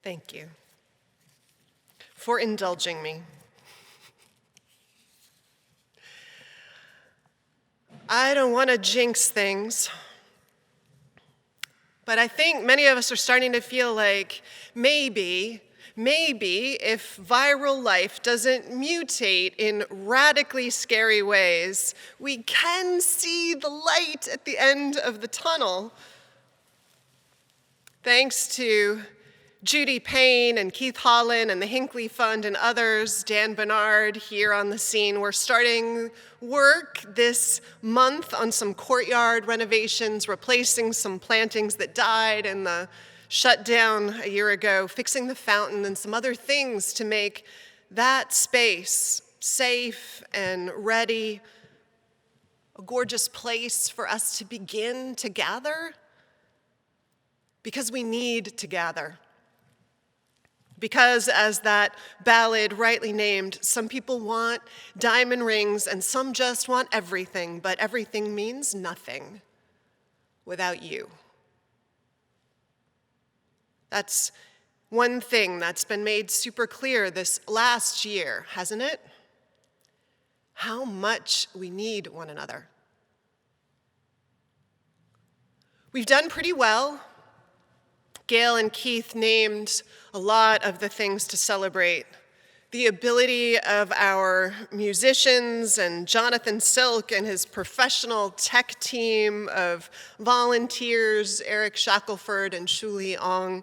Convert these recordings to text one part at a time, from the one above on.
Thank you for indulging me. I don't want to jinx things, but I think many of us are starting to feel like maybe if viral life doesn't mutate in radically scary ways, we can see the light at the end of the tunnel. Thanks to Judy Payne and Keith Holland and the Hinckley Fund and others, Dan Bernard here on the scene, we're starting work this month on some courtyard renovations, replacing some plantings that died in the shutdown a year ago, fixing the fountain and some other things to make that space safe and ready, a gorgeous place for us to begin to gather, because we need to gather. Because, as that ballad rightly named, some people want diamond rings and some just want everything, but everything means nothing without you. That's one thing that's been made super clear this last year, hasn't it? How much we need one another. We've done pretty well. Gail and Keith named a lot of the things to celebrate. The ability of our musicians and Jonathan Silk and his professional tech team of volunteers, Eric Shackelford and Shuli Ong,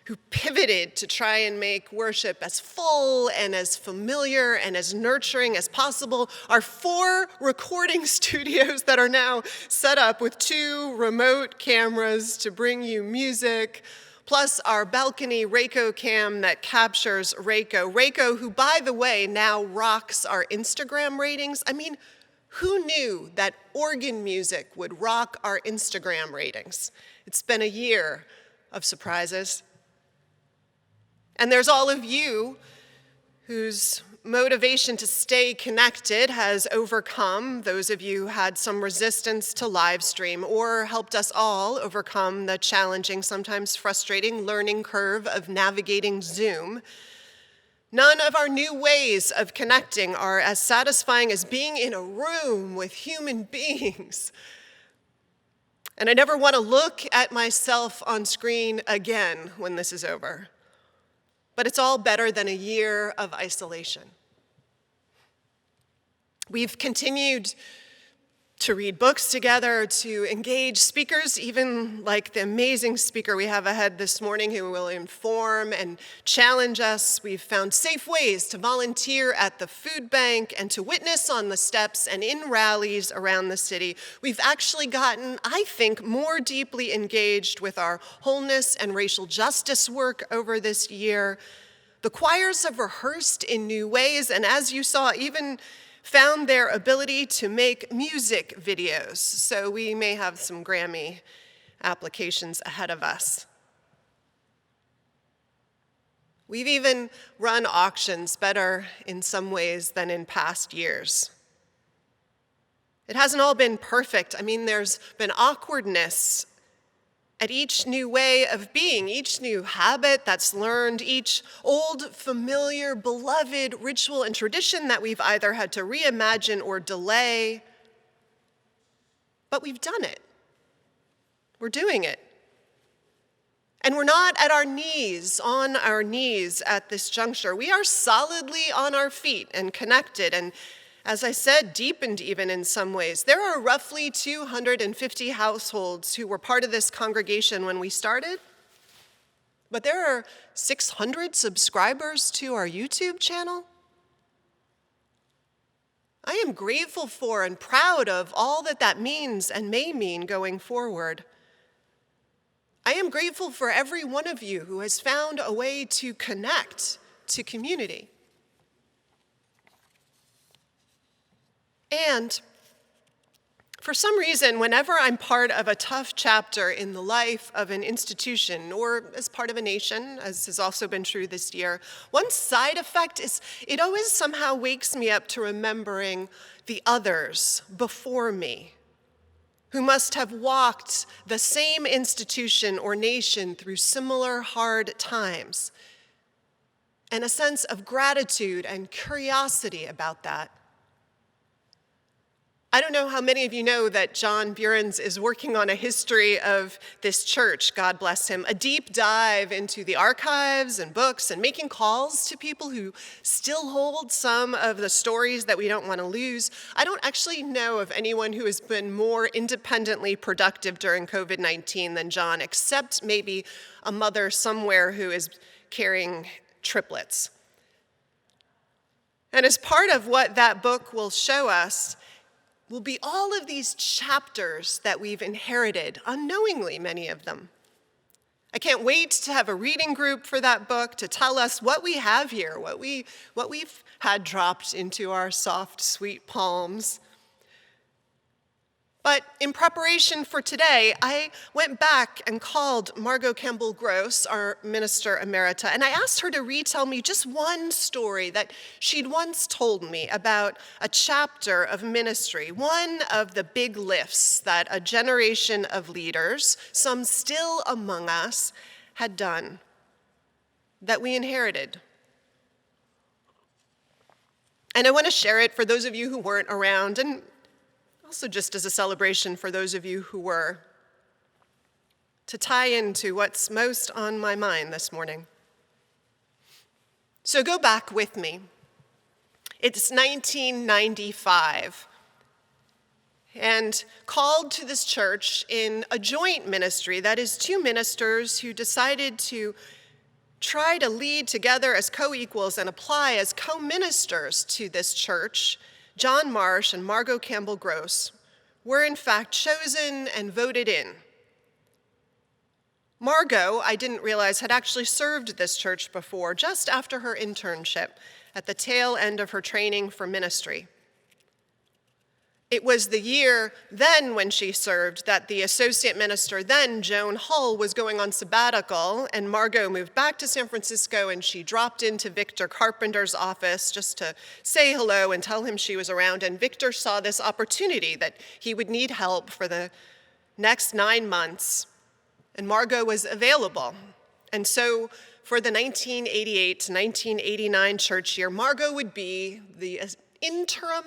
who pivoted to try and make worship as full and as familiar and as nurturing as possible. Our 4 recording studios that are now set up with 2 remote cameras to bring you music, plus our balcony Reiko cam that captures Reiko. Reiko, who, by the way, now rocks our Instagram ratings. I mean, who knew that organ music would rock our Instagram ratings? It's been a year of surprises. And there's all of you whose motivation to stay connected has overcome those of you who had some resistance to live stream, or helped us all overcome the challenging, sometimes frustrating learning curve of navigating Zoom. None of our new ways of connecting are as satisfying as being in a room with human beings. And I never want to look at myself on screen again when this is over. But it's all better than a year of isolation. We've continued to read books together, to engage speakers, even like the amazing speaker we have ahead this morning who will inform and challenge us. We've found safe ways to volunteer at the food bank and to witness on the steps and in rallies around the city. We've actually gotten, I think, more deeply engaged with our wholeness and racial justice work over this year. The choirs have rehearsed in new ways, and as you saw, even found their ability to make music videos, so we may have some Grammy applications ahead of us. We've even run auctions better in some ways than in past years. It hasn't all been perfect. I mean, there's been awkwardness at each new way of being, each new habit that's learned, each old, familiar, beloved ritual and tradition that we've either had to reimagine or delay. But we've done it. We're doing it. And we're not on our knees at this juncture. We are solidly on our feet and connected, and as I said, deepened even in some ways. There are roughly 250 households who were part of this congregation when we started, but there are 600 subscribers to our YouTube channel. I am grateful for and proud of all that that means and may mean going forward. I am grateful for every one of you who has found a way to connect to community. And for some reason, whenever I'm part of a tough chapter in the life of an institution or as part of a nation, as has also been true this year, one side effect is it always somehow wakes me up to remembering the others before me who must have walked the same institution or nation through similar hard times, and a sense of gratitude and curiosity about that. I don't know how many of you know that John Burens is working on a history of this church, God bless him, a deep dive into the archives and books and making calls to people who still hold some of the stories that we don't want to lose. I don't actually know of anyone who has been more independently productive during COVID-19 than John, except maybe a mother somewhere who is carrying triplets. And as part of what that book will show us, will be all of these chapters that we've inherited, unknowingly, many of them. I can't wait to have a reading group for that book to tell us what we have here, what we've had dropped into our soft, sweet palms. But in preparation for today, I went back and called Margot Campbell-Gross, our minister emerita, and I asked her to retell me just one story that she'd once told me about a chapter of ministry, one of the big lifts that a generation of leaders, some still among us, had done, that we inherited. And I want to share it for those of you who weren't around, and also just as a celebration for those of you who were, to tie into what's most on my mind this morning. So go back with me. It's 1995, and called to this church in a joint ministry, that is, two ministers who decided to try to lead together as co-equals and apply as co-ministers to this church. John Marsh and Margot Campbell-Gross were in fact chosen and voted in. Margot, I didn't realize, had actually served this church before, just after her internship at the tail end of her training for ministry. It was the year then when she served that the associate minister then, Joan Hull, was going on sabbatical, and Margot moved back to San Francisco, and she dropped into Victor Carpenter's office just to say hello and tell him she was around, and Victor saw this opportunity that he would need help for the next 9 months, and Margot was available. And so for the 1988 to 1989 church year, Margot would be the interim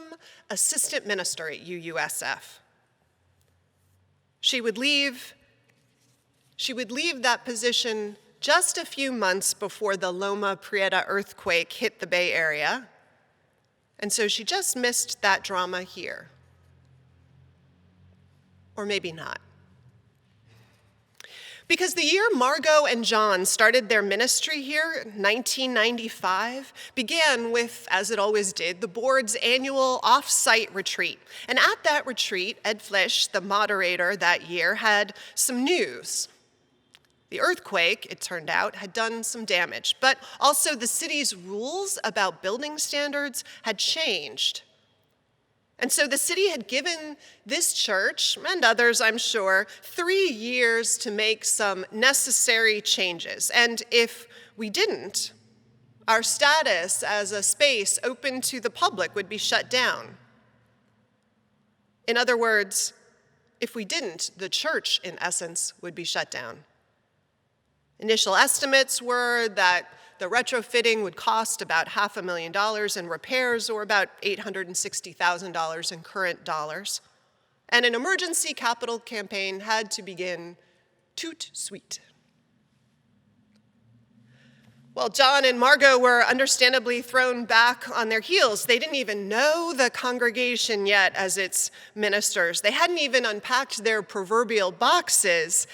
assistant minister at UUSF. She would leave that position just a few months before the Loma Prieta earthquake hit the Bay Area, and so she just missed that drama here. Or maybe not. Because the year Margot and John started their ministry here, 1995, began with, as it always did, the board's annual off-site retreat. And at that retreat, Ed Flish, the moderator that year, had some news. The earthquake, it turned out, had done some damage, but also the city's rules about building standards had changed. And so the city had given this church, and others I'm sure, 3 years to make some necessary changes. And if we didn't, our status as a space open to the public would be shut down. In other words, if we didn't, the church, in essence, would be shut down. Initial estimates were that the retrofitting would cost about $500,000 in repairs, or about $860,000 in current dollars. And an emergency capital campaign had to begin toot sweet. Well, John and Margot were understandably thrown back on their heels. They didn't even know the congregation yet as its ministers. They hadn't even unpacked their proverbial boxes.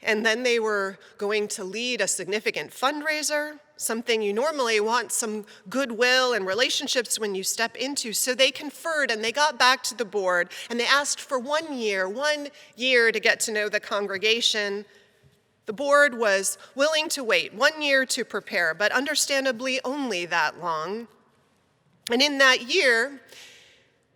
And then they were going to lead a significant fundraiser, something you normally want some goodwill and relationships when you step into. So they conferred and they got back to the board and they asked for 1 year to get to know the congregation. The board was willing to wait 1 year to prepare, but understandably only that long. And in that year,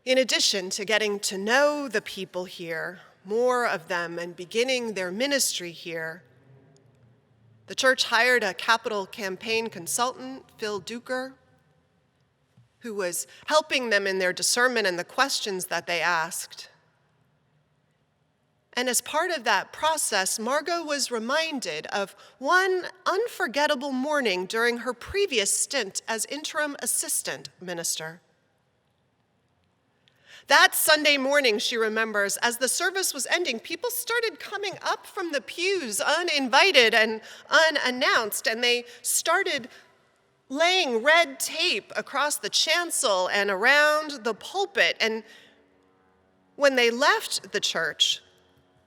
in addition to getting to know the people here, more of them, and beginning their ministry here, the church hired a capital campaign consultant, Phil Duker, who was helping them in their discernment and the questions that they asked. And as part of that process, Margot was reminded of one unforgettable morning during her previous stint as interim assistant minister. That Sunday morning, she remembers, as the service was ending, people started coming up from the pews uninvited and unannounced, and they started laying red tape across the chancel and around the pulpit. And when they left the church,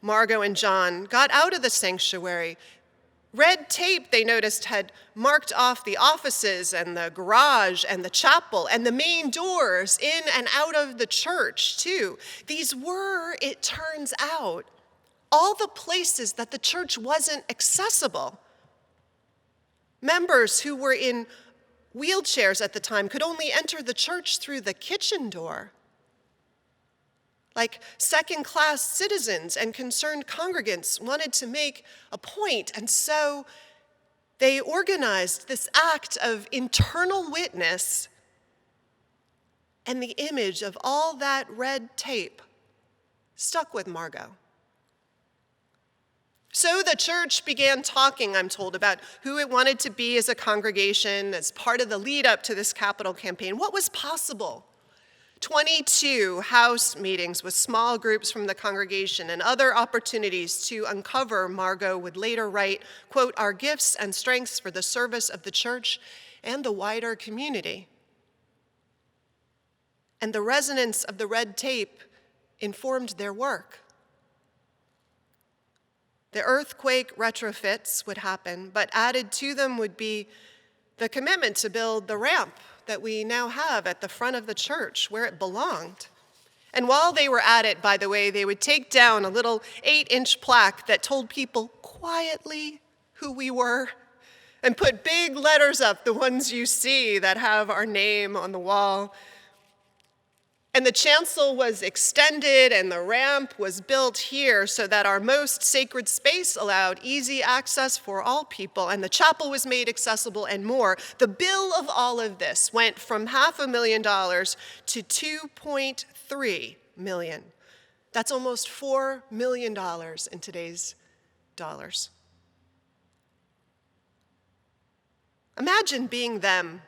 Margot and John got out of the sanctuary. Red tape, they noticed, had marked off the offices and the garage and the chapel and the main doors in and out of the church, too. These were, it turns out, all the places that the church wasn't accessible. Members who were in wheelchairs at the time could only enter the church through the kitchen door. Like second-class citizens and concerned congregants wanted to make a point, and so they organized this act of internal witness, and the image of all that red tape stuck with Margot. So the church began talking, I'm told, about who it wanted to be as a congregation as part of the lead up to this capital campaign. What was possible? 22 house meetings with small groups from the congregation and other opportunities to uncover, Margot would later write, quote, our gifts and strengths for the service of the church and the wider community. And the resonance of the red tape informed their work. The earthquake retrofits would happen, but added to them would be the commitment to build the ramp that we now have at the front of the church where it belonged. And while they were at it, by the way, they would take down a little 8-inch plaque that told people quietly who we were and put big letters up, the ones you see that have our name on the wall. And the chancel was extended and the ramp was built here so that our most sacred space allowed easy access for all people, and the chapel was made accessible and more. The bill of all of this went from $500,000 to $2.3 million. That's almost $4 million in today's dollars. Imagine being them.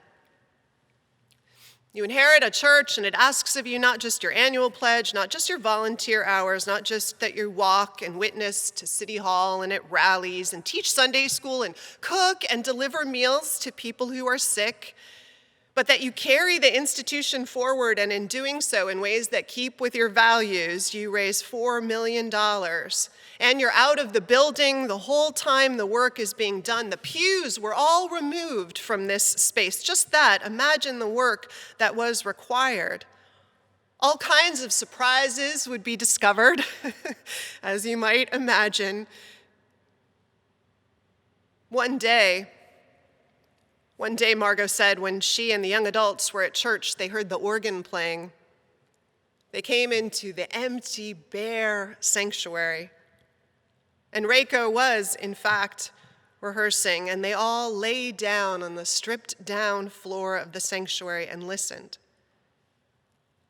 You inherit a church, and it asks of you not just your annual pledge, not just your volunteer hours, not just that you walk and witness to City Hall and at rallies and teach Sunday school and cook and deliver meals to people who are sick, but that you carry the institution forward, and in doing so in ways that keep with your values, you raise $4 million. And you're out of the building the whole time the work is being done. The pews were all removed from this space. Just that, imagine the work that was required. All kinds of surprises would be discovered, as you might imagine. One day, Margot said, when she and the young adults were at church, they heard the organ playing. They came into the empty, bare sanctuary. And Reiko was, in fact, rehearsing, and they all lay down on the stripped-down floor of the sanctuary and listened.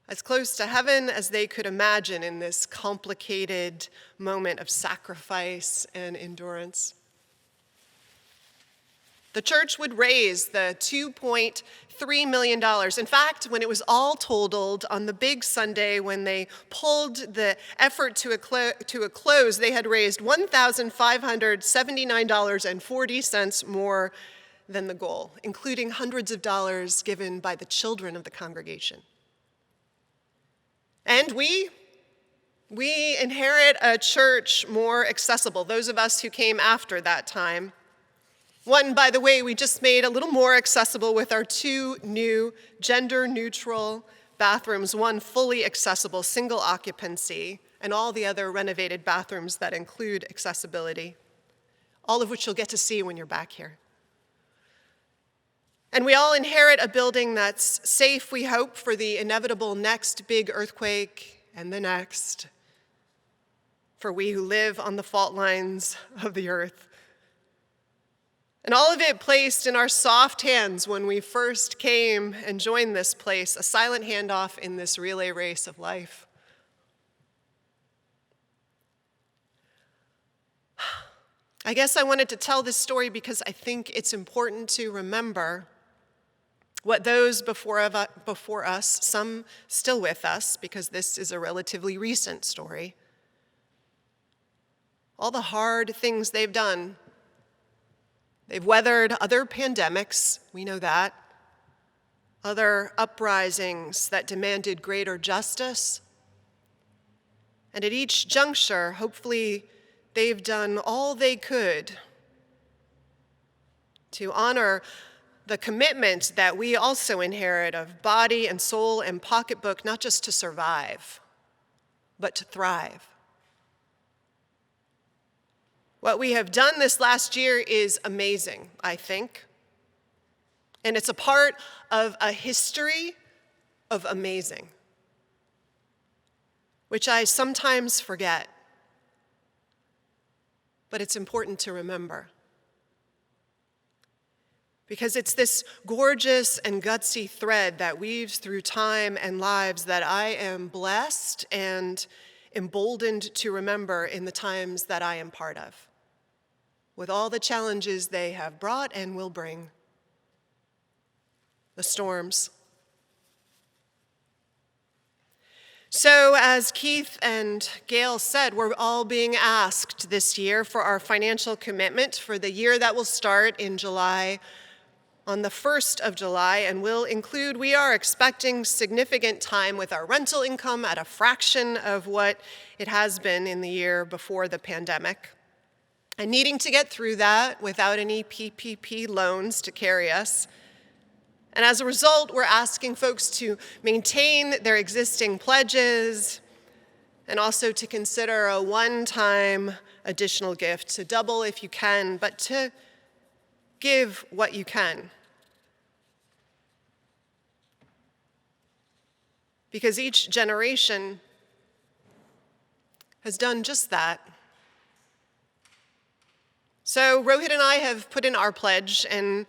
As close to heaven as they could imagine in this complicated moment of sacrifice and endurance. The church would raise the $2.3 million. In fact, when it was all totaled on the big Sunday, when they pulled the effort to a close, they had raised $1,579.40 more than the goal, including hundreds of dollars given by the children of the congregation. And we inherit a church more accessible, those of us who came after that time. One, by the way, we just made a little more accessible with our 2 new gender-neutral bathrooms, one fully accessible, single occupancy, and all the other renovated bathrooms that include accessibility, all of which you'll get to see when you're back here. And we all inherit a building that's safe, we hope, for the inevitable next big earthquake and the next, for we who live on the fault lines of the earth. And all of it placed in our soft hands when we first came and joined this place, a silent handoff in this relay race of life. I guess I wanted to tell this story because I think it's important to remember what those before us, some still with us, because this is a relatively recent story, all the hard things they've done. They've weathered other pandemics, we know that, other uprisings that demanded greater justice. And at each juncture, hopefully, they've done all they could to honor the commitment that we also inherit of body and soul and pocketbook, not just to survive, but to thrive. What we have done this last year is amazing, I think. And it's a part of a history of amazing, which I sometimes forget, but it's important to remember. Because it's this gorgeous and gutsy thread that weaves through time and lives that I am blessed and emboldened to remember in the times that I am part of, with all the challenges they have brought and will bring, the storms. So as Keith and Gail said, we're all being asked this year for our financial commitment for the year that will start in July, on the 1st of July, and will include, we are expecting significant time with our rental income at a fraction of what it has been in the year before the pandemic, and needing to get through that without any PPP loans to carry us. And as a result, we're asking folks to maintain their existing pledges and also to consider a one-time additional gift, to double if you can, but to give what you can. Because each generation has done just that. So Rohit and I have put in our pledge, and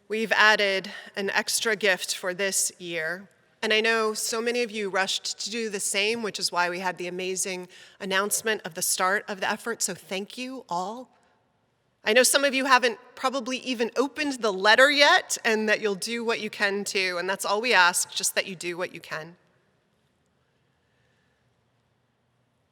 we've added an extra gift for this year. And I know so many of you rushed to do the same, which is why we had the amazing announcement of the start of the effort, so thank you all. I know some of you haven't probably even opened the letter yet, and that you'll do what you can too, and that's all we ask, just that you do what you can.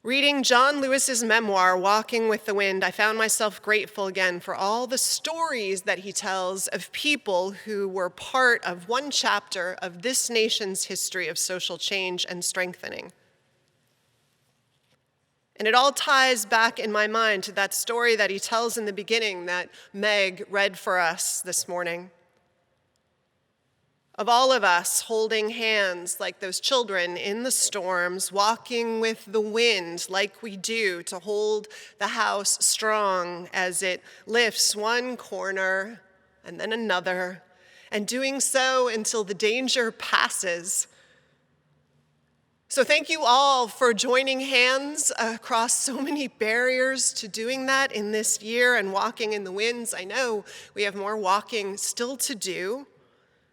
Reading John Lewis's memoir, Walking with the Wind, I found myself grateful again for all the stories that he tells of people who were part of one chapter of this nation's history of social change and strengthening. And it all ties back in my mind to that story that he tells in the beginning that Meg read for us this morning, of all of us holding hands like those children in the storms, walking with the wind like we do to hold the house strong as it lifts one corner and then another, and doing so until the danger passes. So thank you all for joining hands across so many barriers to doing that in this year and walking in the winds. I know we have more walking still to do,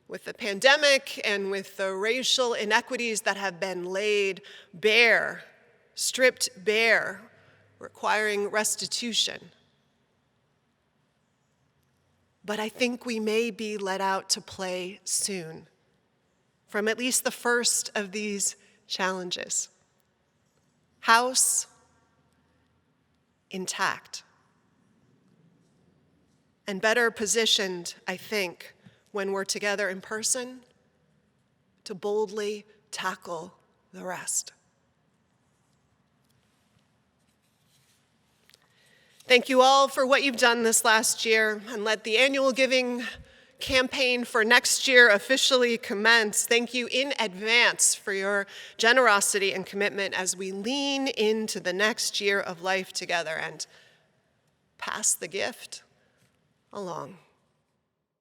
with the pandemic and with the racial inequities that have been laid bare, stripped bare, requiring restitution. But I think we may be let out to play soon from at least the first of these challenges. House intact. And better positioned, I think, when we're together in person, to boldly tackle the rest. Thank you all for what you've done this last year, and let the annual giving campaign for next year officially commence. Thank you in advance for your generosity and commitment as we lean into the next year of life together and pass the gift along.